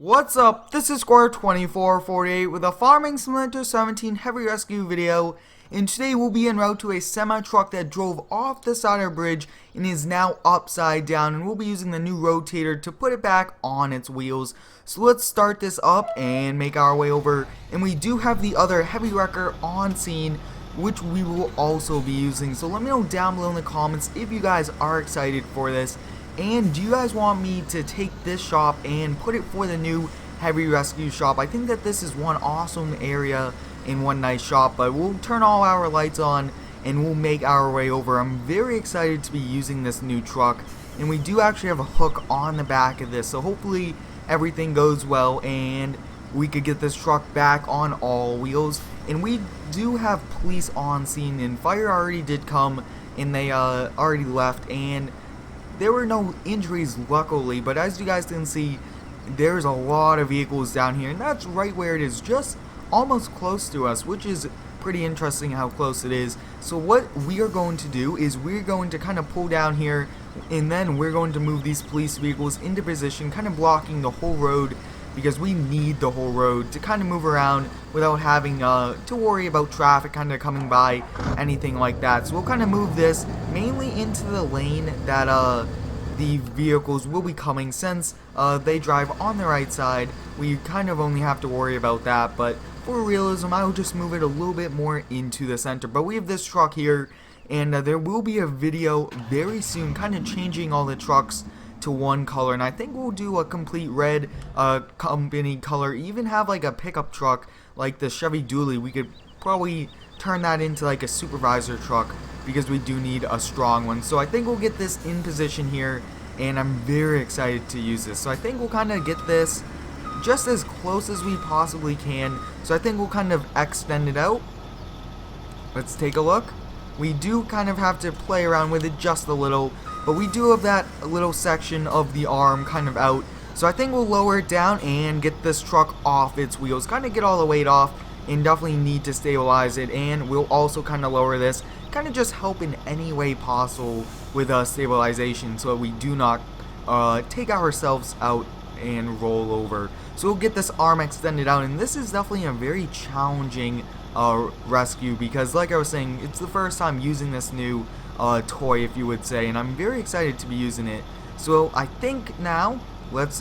What's up? This is Square2448 with a Farming Simulator 17 heavy rescue video, and today we'll be en route to a semi-truck that drove off the side of our bridge and is now upside down, and we'll be using the new Rotator to put it back on its wheels. So let's start this up and make our way over, and we do have the other heavy wrecker on scene, which we will also be using. So let me know down below in the comments if you guys are excited for this. And do you guys want me to take this shop and put it for the new heavy rescue shop? I think that this is one awesome area in one nice shop, but we'll turn all our lights on and we'll make our way over. I'm very excited to be using this new truck, and we do actually have a hook on the back of this, so hopefully everything goes well and we could get this truck back on all wheels. And we do have police on scene, and fire already did come and they already left, and there were no injuries luckily, but as you guys can see, there's a lot of vehicles down here, and that's right where it is, just almost close to us, which is pretty interesting how close it is. So what we are going to do is we're going to kind of pull down here, and then we're going to move these police vehicles into position, kind of blocking the whole road, because we need the whole road to kind of move around without having to worry about traffic kind of coming by, anything like that. So we'll kind of move this mainly into the lane that the vehicles will be coming, since they drive on the right side. We kind of only have to worry about that, but for realism I will just move it a little bit more into the center. But we have this truck here, and there will be a video very soon kind of changing all the trucks to one color, and I think we'll do a complete red company color, even have like a pickup truck like the Chevy Dually. We could probably turn that into like a supervisor truck, because we do need a strong one. So I think we'll get this in position here, and I'm very excited to use this. So I think we'll kind of get this just as close as we possibly can. So I think we'll kind of extend it out. Let's take a look. We do kind of have to play around with it just a little, but we do have that little section of the arm kind of out. So I think we'll lower it down and get this truck off its wheels, kind of get all the weight off, and definitely need to stabilize it. And we'll also kind of lower this, kind of just help in any way possible with stabilization, so that we do not take ourselves out and roll over. So we'll get this arm extended out, and this is definitely a very challenging rescue, because like I was saying, it's the first time using this new toy, if you would say, and I'm very excited to be using it. So I think now let's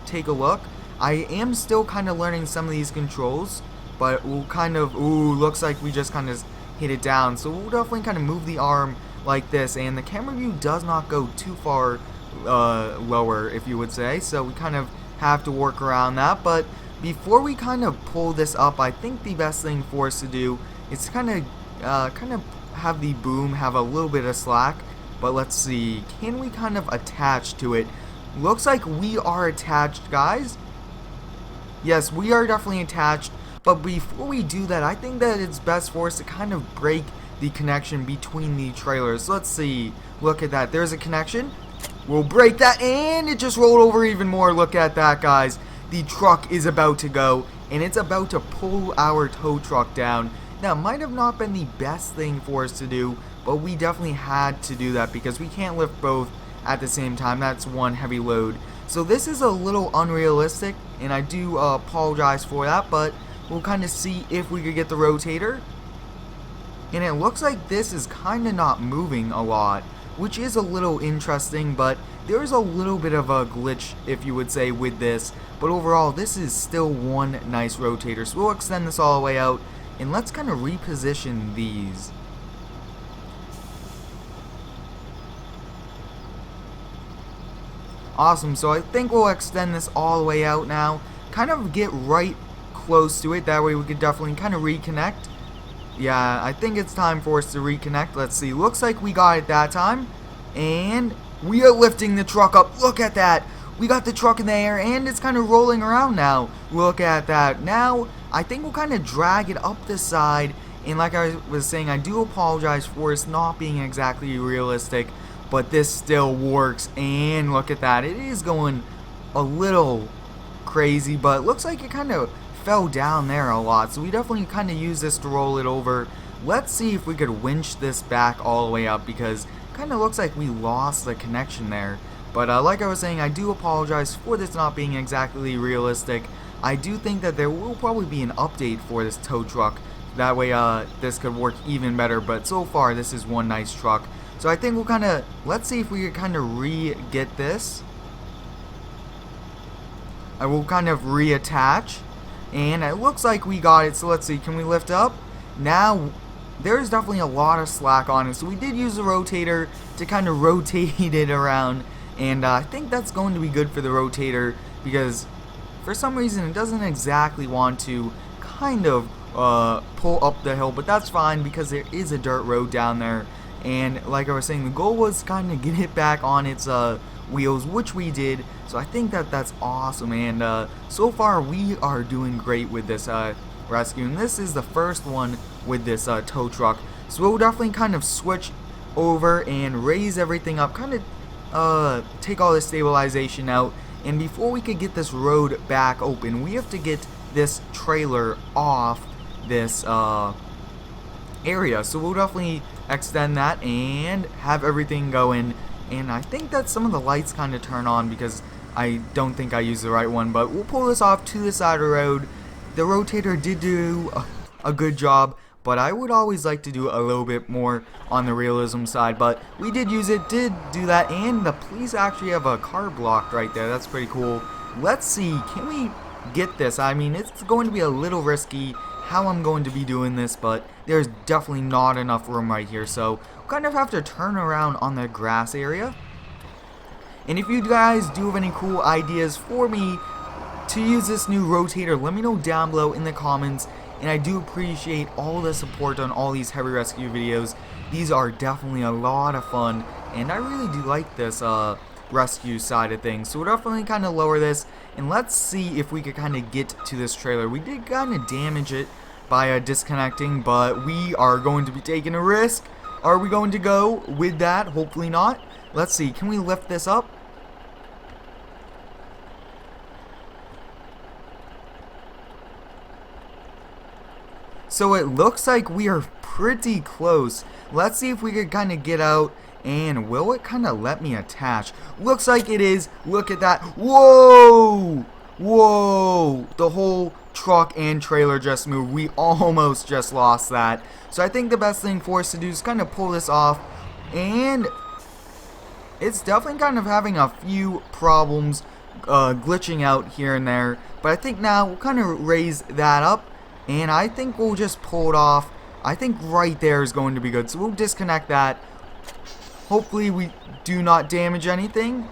take a look. I am still kind of learning some of these controls, but we'll kind of, ooh, looks like we just kind of hit it down. So we'll definitely kind of move the arm like this, and the camera view does not go too far lower, if you would say, so we kind of have to work around that. But before we kind of pull this up, I think the best thing for us to do is kind of have the boom have a little bit of slack. But let's see, can we kind of attach to it? Looks like we are attached, guys. Yes, we are definitely attached. But before we do that, I think that it's best for us to kind of break the connection between the trailers. So let's see, look at that, there's a connection. We'll break that, and it just rolled over even more. Look at that, guys. The truck is about to go, and it's about to pull our tow truck down. Now, it might have not been the best thing for us to do, but we definitely had to do that, because we can't lift both at the same time. That's one heavy load. So this is a little unrealistic, and I do apologize for that, but we'll kind of see if we could get the Rotator. And it looks like this is kind of not moving a lot, which is a little interesting, but there's a little bit of a glitch, if you would say, with this. But overall, this is still one nice Rotator. So we'll extend this all the way out, and let's kind of reposition these. Awesome, so I think we'll extend this all the way out now, kind of get right close to it, that way we could definitely kind of reconnect. Yeah, I think it's time for us to reconnect. Let's see, looks like we got it that time, and we are lifting the truck up. Look at that, we got the truck in the air, and it's kind of rolling around now. Look at that. Now I think we'll kind of drag it up the side, and like I was saying, I do apologize for it not being exactly realistic, but this still works. And look at that, it is going a little crazy, but it looks like it kind of fell down there a lot, so we definitely kind of use this to roll it over. Let's see if we could winch this back all the way up, because it kind of looks like we lost the connection there. But like I was saying, I do apologize for this not being exactly realistic. I do think that there will probably be an update for this tow truck. That way this could work even better, but so far this is one nice truck. So I think we'll kind of, let's see if we can kind of re-get this. I will kind of reattach, and it looks like we got it. So let's see, can we lift up? Now, there's definitely a lot of slack on it, so we did use the rotator to kind of rotate it around, and I think that's going to be good for the rotator, because for some reason it doesn't exactly want to kind of pull up the hill, but that's fine because there is a dirt road down there. And like I was saying, the goal was kind of get it back on its wheels, which we did. So I think that that's awesome, and so far we are doing great with this rescue. And this is the first one with this tow truck. So we'll definitely kind of switch over and raise everything up, kind of take all the stabilization out. And before we could get this road back open, we have to get this trailer off this area. So we'll definitely extend that and have everything going. And I think that some of the lights kind of turn on because I don't think I used the right one, but we'll pull this off to the side of the road. The rotator did do a good job, but I would always like to do a little bit more on the realism side, but we did use it, did do that, and the police actually have a car blocked right there. That's pretty cool. Let's see, can we get this? I mean, it's going to be a little risky how I'm going to be doing this, but there's definitely not enough room right here, so we'll kind of have to turn around on the grass area. And if you guys do have any cool ideas for me to use this new rotator, let me know down below in the comments. And I do appreciate all the support on all these heavy rescue videos. These are definitely a lot of fun, and I really do like this rescue side of things. So we'll definitely kind of lower this, and let's see if we could kind of get to this trailer. We did kind of damage it by disconnecting, but we are going to be taking a risk. Are we going to go with that? Hopefully not. Let's see, can we lift this up? So it looks like we are pretty close. Let's see if we could kind of get out, and will it kind of let me attach? Looks like it is. Look at that. Whoa! Whoa! The whole truck and trailer just moved. We almost just lost that. So I think the best thing for us to do is kind of pull this off, and it's definitely kind of having a few problems glitching out here and there. But I think now we'll kind of raise that up, and I think we'll just pull it off. I think right there is going to be good. So we'll disconnect that. Hopefully we do not damage anything.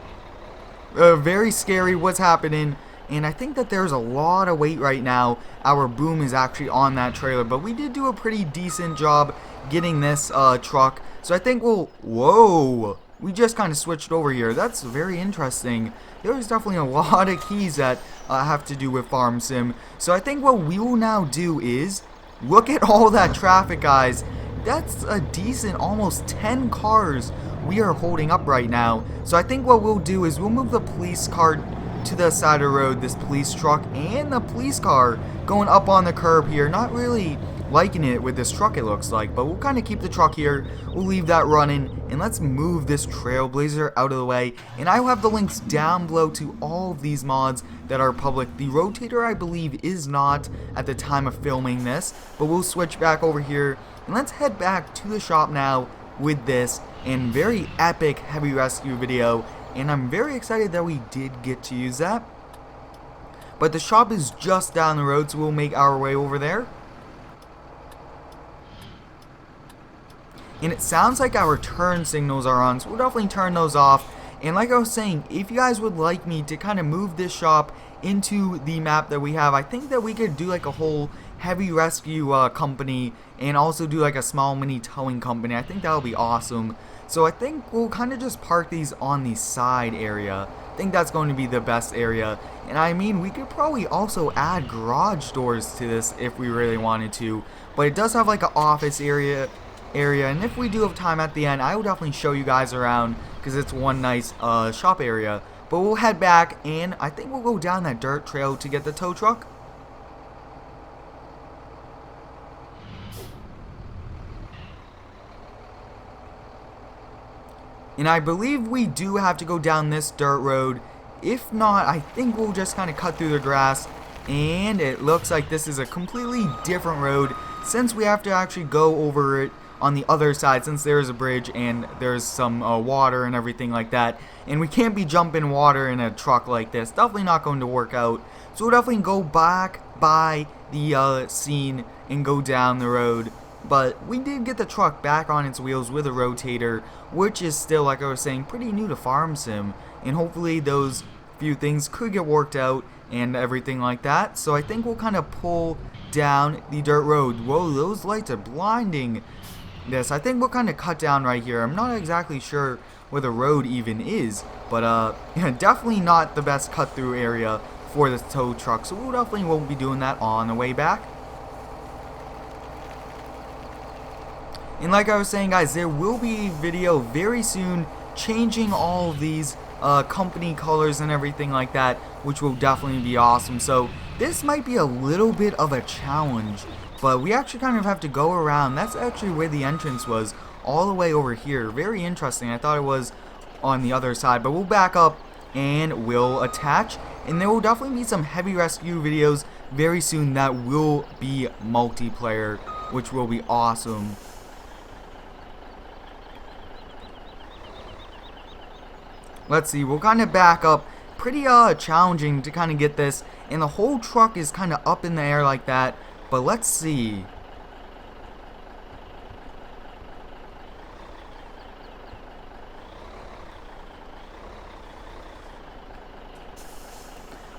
Very scary what's happening. And I think that there's a lot of weight right now. Our boom is actually on that trailer. But we did do a pretty decent job getting this truck. So I think we'll... Whoa! We just kind of switched over here. That's very interesting. There's definitely a lot of keys that have to do with Farm Sim. So I think what we will now do is... Look at all that traffic, guys. That's a decent, almost 10 cars we are holding up right now. So I think what we'll do is we'll move the police car to the side of the road, this police truck and the police car going up on the curb here. Not really liking it with this truck, it looks like, but we'll kind of keep the truck here. We'll leave that running, and let's move this Trailblazer out of the way. And I will have the links down below to all of these mods that are public. The Rotator, I believe, is not at the time of filming this, but we'll switch back over here, and let's head back to the shop now with this and very epic heavy rescue video. And I'm very excited that we did get to use that. But the shop is just down the road, so we'll make our way over there. And it sounds like our turn signals are on, so we'll definitely turn those off. And like I was saying, if you guys would like me to kind of move this shop into the map that we have, I think that we could do like a whole heavy rescue company and also do like a small mini towing company. I think that would be awesome. So I think we'll kind of just park these on the side area. I think that's going to be the best area. And I mean, we could probably also add garage doors to this if we really wanted to. But it does have like an office area, and if we do have time at the end, I will definitely show you guys around because it's one nice shop area. But we'll head back, and I think we'll go down that dirt trail to get the tow truck. And I believe we do have to go down this dirt road. If not, I think we'll just kind of cut through the grass. And it looks like this is a completely different road, since we have to actually go over it on the other side, since there is a bridge and there's some water and everything like that. And we can't be jumping water in a truck like this. Definitely not going to work out. So we'll definitely go back by the scene and go down the road. But we did get the truck back on its wheels with a rotator, which is still, like I was saying, pretty new to Farm Sim. And hopefully those few things could get worked out and everything like that. So I think we'll kind of pull down the dirt road. Whoa, those lights are blinding. Yes, I think we'll kind of cut down right here. I'm not exactly sure where the road even is, but yeah, definitely not the best cut through area for the tow truck. So we'll definitely won't be doing that on the way back. And like I was saying, guys, there will be a video very soon changing all of these company colors and everything like that, which will definitely be awesome. So this might be a little bit of a challenge, but we actually kind of have to go around. That's actually where the entrance was, all the way over here. Very interesting. I thought it was on the other side, but we'll back up and we'll attach. And there will definitely be some heavy rescue videos very soon that will be multiplayer, which will be awesome. Let's see, we'll kind of back up. Pretty challenging to kind of get this, and the whole truck is kind of up in the air like that. But let's see.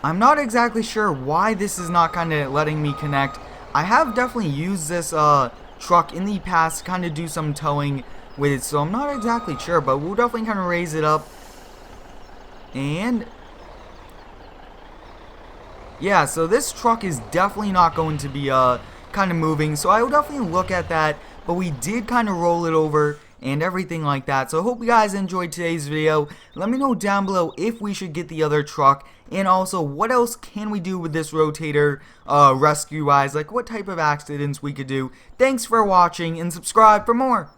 I'm not exactly sure why this is not kind of letting me connect. I have definitely used this truck in the past to kind of do some towing with it, so I'm not exactly sure, but we'll definitely kind of raise it up. And yeah, so this truck is definitely not going to be kind of moving, so I will definitely look at that. But we did kind of roll it over and everything like that. So I hope you guys enjoyed today's video. Let me know down below if we should get the other truck, and also what else can we do with this rotator rescue wise, like what type of accidents we could do. Thanks for watching, and subscribe for more.